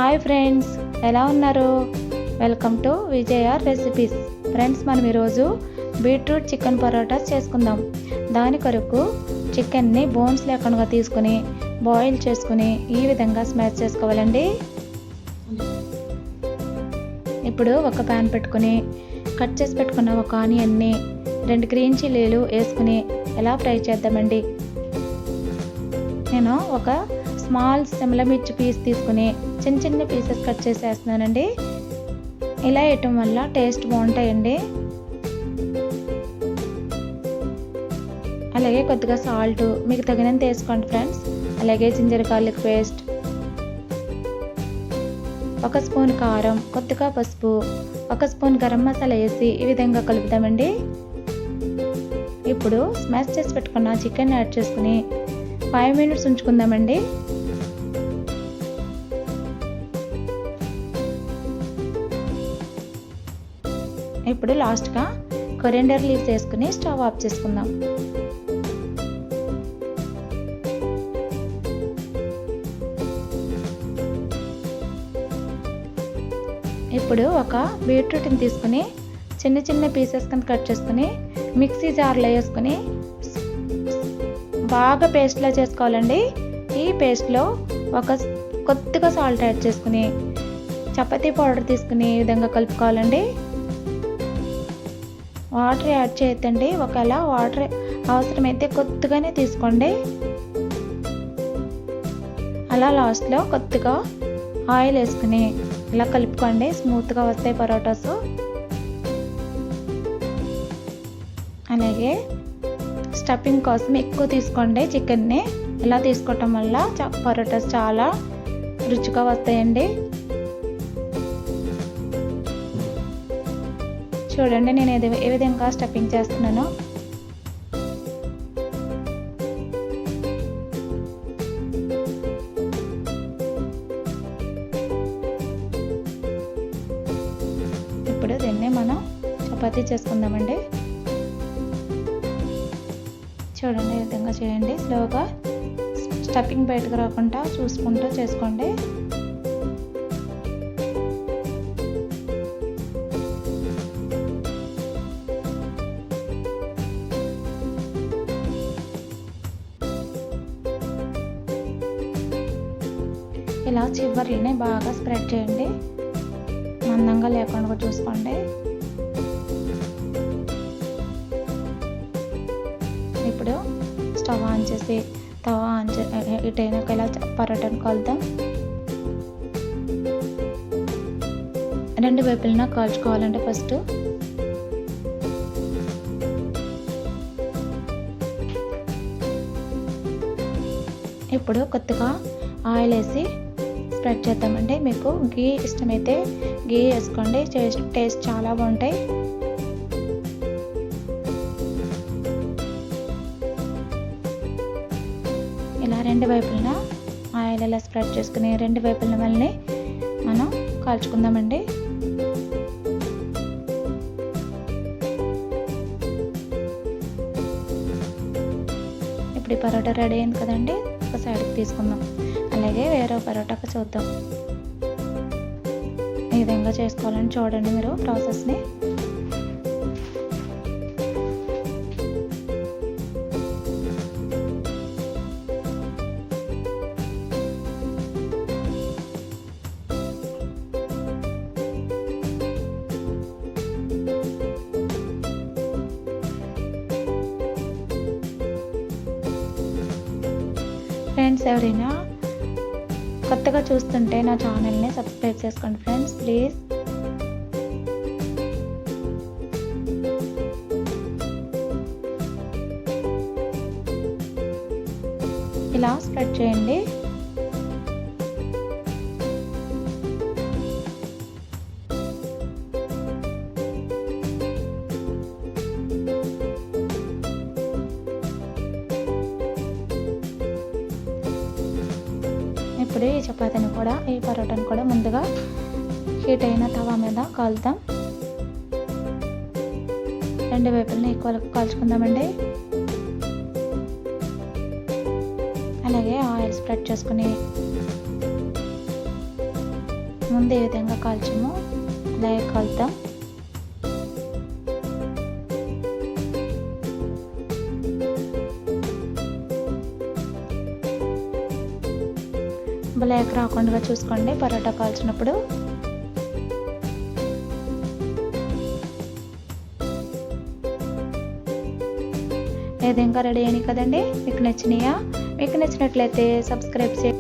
Hi friends, ఎలా ఉన్నారు? Welcome to VJR recipes. Friends, మనం ఈరోజు బీట్రూట్ చికెన్ పరోటా చేసుకుందాం. దాని కొరకు చికెన్ని బోన్స్ లేకుండా తీసుకుని బాయిల్ చేసుకుని ఈ విధంగా స్మాష్ చేసుకోవాలండి. ఇప్పుడు ఒక ప్యాన్ పెట్టుకుని కట్ చేసి పెట్టుకున్న ఒక ఆనియన్ని 2 గ్రీన్ చిల్లీలు వేసుకుని ఎలా ఫ్రై చేద్దామండి. నేను ఒక స్మాల్ సిమ్లా మిర్చి పీస్ తీసుకుని చిన్న చిన్న పీసెస్ కట్ చేసి వేస్తున్నానండి. ఇలా వేయటం వల్ల టేస్ట్ బాగుంటాయండి. అలాగే కొద్దిగా సాల్ట్ మీకు తగినంత వేసుకోండి ఫ్రెండ్స్. అలాగే జింజర్ గార్లిక్ పేస్ట్, 1 స్పూన్ కారం, కొద్దిగా పసుపు, 1 స్పూన్ గరం మసాలా వేసి ఈ విధంగా కలుపుదామండి. ఇప్పుడు స్మాష్ చేసి పెట్టుకున్న చికెన్ యాడ్ చేసుకుని 5 మినిట్స్ ఉంచుకుందామండి. ఇప్పుడు లాస్ట్గా కొరియండర్ లీవ్స్ వేసుకుని స్టవ్ ఆఫ్ చేసుకుందాం. ఇప్పుడు ఒక బీట్రూట్ని తీసుకుని చిన్న చిన్న పీసెస్ కింద కట్ చేసుకుని మిక్సీ జార్లో వేసుకుని బాగా పేస్ట్లా చేసుకోవాలండి. ఈ పేస్ట్లో కొద్దిగా సాల్ట్ యాడ్ చేసుకుని చపాతీ పౌడర్ తీసుకుని ఈ విధంగా కలుపుకోవాలండి. వాటర్ యాడ్ చేయొద్దండి. ఒకవేళ వాటర్ అవసరమైతే కొద్దిగానే తీసుకోండి. అలా లాస్ట్లో కొద్దిగా ఆయిల్ వేసుకుని ఇలా కలుపుకోండి. స్మూత్గా వస్తాయి పరోటాస్. అలాగే స్టఫింగ్ కోసం ఎక్కువ తీసుకోండి చికెన్ని. ఇలా తీసుకోవటం వల్ల పరోటాస్ చాలా రుచిగా వస్తాయండి. చూడండి నేను ఏ విధంగా స్టఫింగ్ చేస్తున్నానో. ఇప్పుడు దీన్ని మనం చపాతీ చేసుకుందామండి. చూడండి ఈ విధంగా చేయండి. స్లోగా స్టఫింగ్ బయటకు రాకుండా చూసుకుంటూ చేసుకోండి. ఇలా చివర్లని బాగా స్ప్రెడ్ చేయండి. మందంగా లేకుండా చూసుకోండి. ఇప్పుడు స్టవ్ ఆన్ చేసి తవా ఆన్ ఇటైనాక ఇలా పరోటాను కాలుద్దాం. 2 వైపులన కాల్చుకోవాలండి. ఫస్ట్ ఇప్పుడు కొద్దిగా ఆయిల్ వేసి స్ప్రెడ్ చేద్దామండి. మీకు గీ ఇష్టమైతే గీ వేసుకోండి. టేస్ట్ చాలా బాగుంటాయి. ఇలా 2 వైపులన ఆయిల్ ఇలా స్ప్రెడ్ చేసుకుని 2 వైపులన మళ్ళీ మనం కాల్చుకుందామండి. ఇప్పుడు ఈ పరోటా రెడీ అయింది కదండి. ఒక సైడ్కి తీసుకుందాం. అలాగే వేరే పరోటాకు చూద్దాం. ఈ విధంగా చేసుకోవాలని చూడండి మీరు ప్రాసెస్ని. ఫ్రెండ్స్, ఎవరైనా కొత్తగా చూస్తుంటే నా ఛానల్ని సబ్స్క్రైబ్ చేసుకోండి ఫ్రెండ్స్, ప్లీజ్. ఇలా స్ప్రెడ్ చేయండి. ఇప్పుడు ఈ చపాతీని కూడా ఈ పరోటాను కూడా ముందుగా హీట్ అయిన తవా మీద కాలుద్దాం. 2 వైపులని ఈక్వల్గా కాల్చుకుందామండి. అలాగే ఆయిల్ స్ప్రెడ్ చేసుకుని ముందు ఏ విధంగా కాల్చామో అలాగే కలుద్దాం. బ్లాక్ రాకుండా చూసుకోండి పరోటా కాల్చినప్పుడు. ఏది ఇంకా రెడీ అయినాయి కదండి. మీకు నచ్చినాయా? మీకు నచ్చినట్లయితే సబ్స్క్రైబ్ చేయండి.